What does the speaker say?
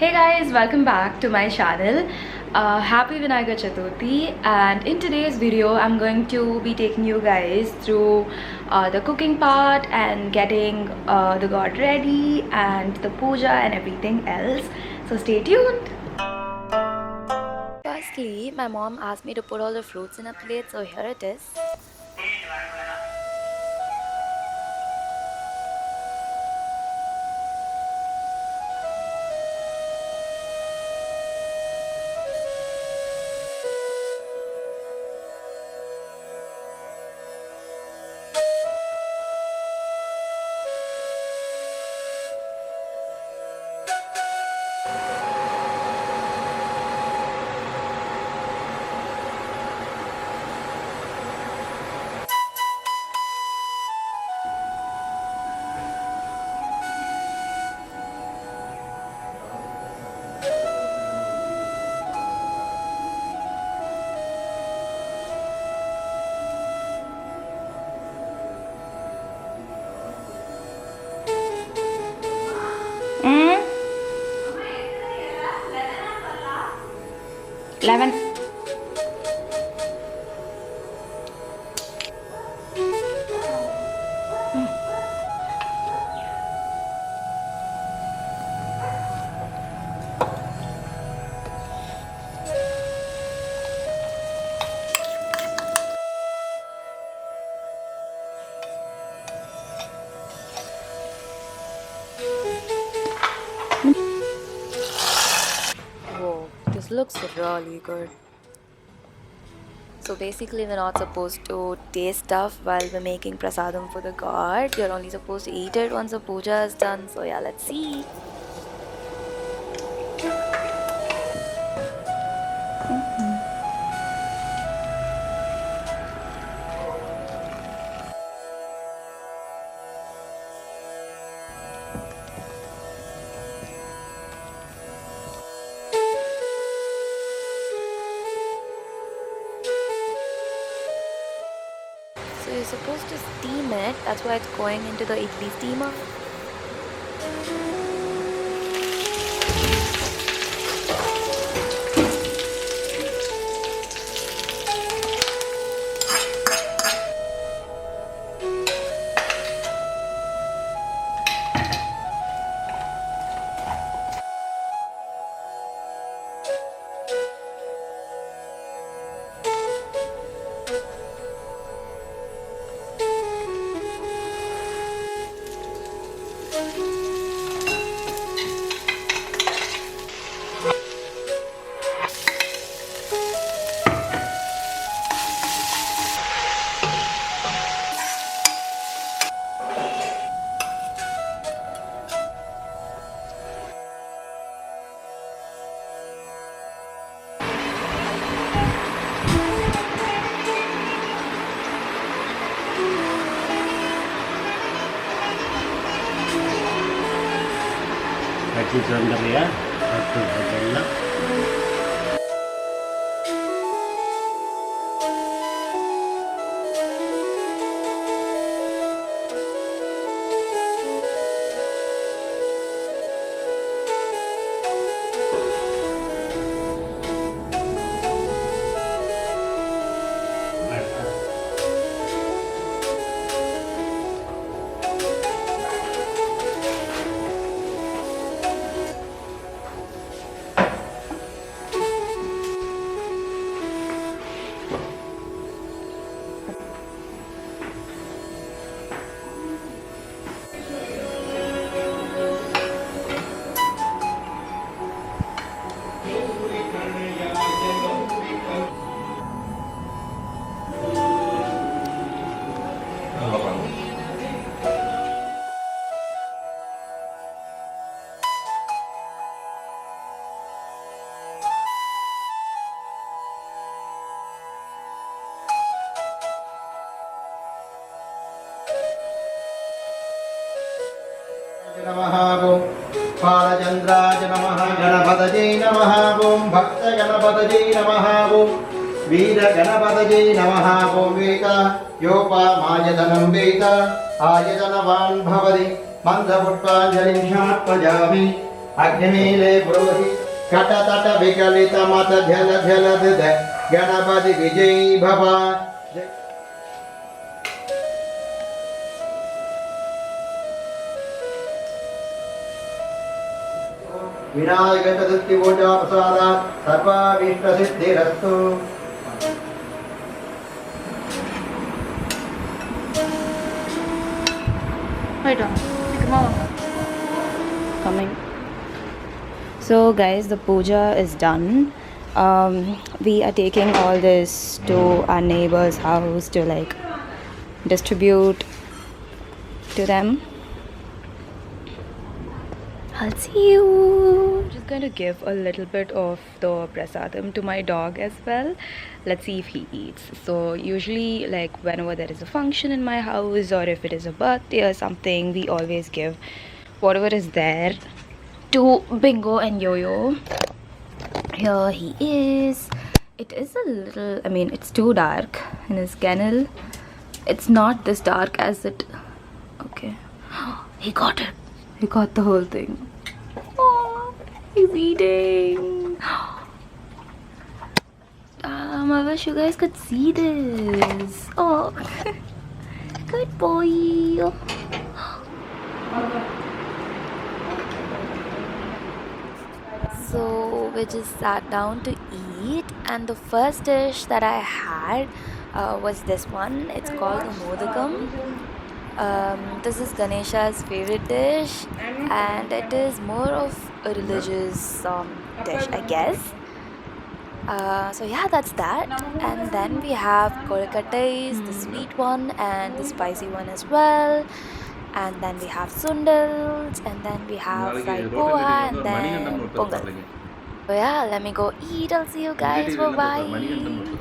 Hey guys, welcome back to my channel. Happy Vinayagar Chaturti, and in today's video I'm going to be taking you guys through the cooking part and getting the god ready and the puja and everything else. So stay tuned. Firstly, my mom asked me to put all the fruits in a plate, so here it is. Mm? 11. Whoa, this looks really good. So basically we're not supposed to taste stuff while we're making prasadam for the god. You're only supposed to eat it once the puja is done. So yeah, let's see. So you're supposed to steam it. That's why it's going into the idli steamer. Sebentar ya, satu sajalah. नमः ओम बालचंद्राय नमः गणपतये नमः ओम भक्त गणपतये नमः ओम वीर गणपतये नमः ओम वेद योपामायतनं वेद आयतनवान् भवति मन्दपुष्पाञ्जलिं समार्पयामि अग्निमीले ब्रूहि कटतट विकलित मत झल झल गणपति विजयी भव विनायक चतुर्थी पूजा प्रसादात् सर्वाभीष्ट Siddhirastu Wait on. Coming. So guys, the puja is done. We are taking all this to our neighbor's house to like distribute to them. I'll see you. I'm just going to give a little bit of the prasadam to my dog as well. Let's see if he eats. So usually like whenever there is a function in my house or if it is a birthday or something, we always give whatever is there to Bingo and Yo-Yo. Here he is. It is a little, I mean it's too dark in his kennel. It's not this dark as it, okay. He got it. He got the whole thing. Oh, he's eating. I wish you guys could see this. Oh, good boy. So we just sat down to eat, and the first dish that I had was this one. It's called the modakam. This is Ganesha's favorite dish, and it is more of a religious dish, I guess. So yeah, that's that. And then we have kolkatais, the sweet one, and the spicy one as well. And then we have sundals, and then we have fried poha, and then pongal. So yeah, let me go eat. I'll see you guys. Bye bye.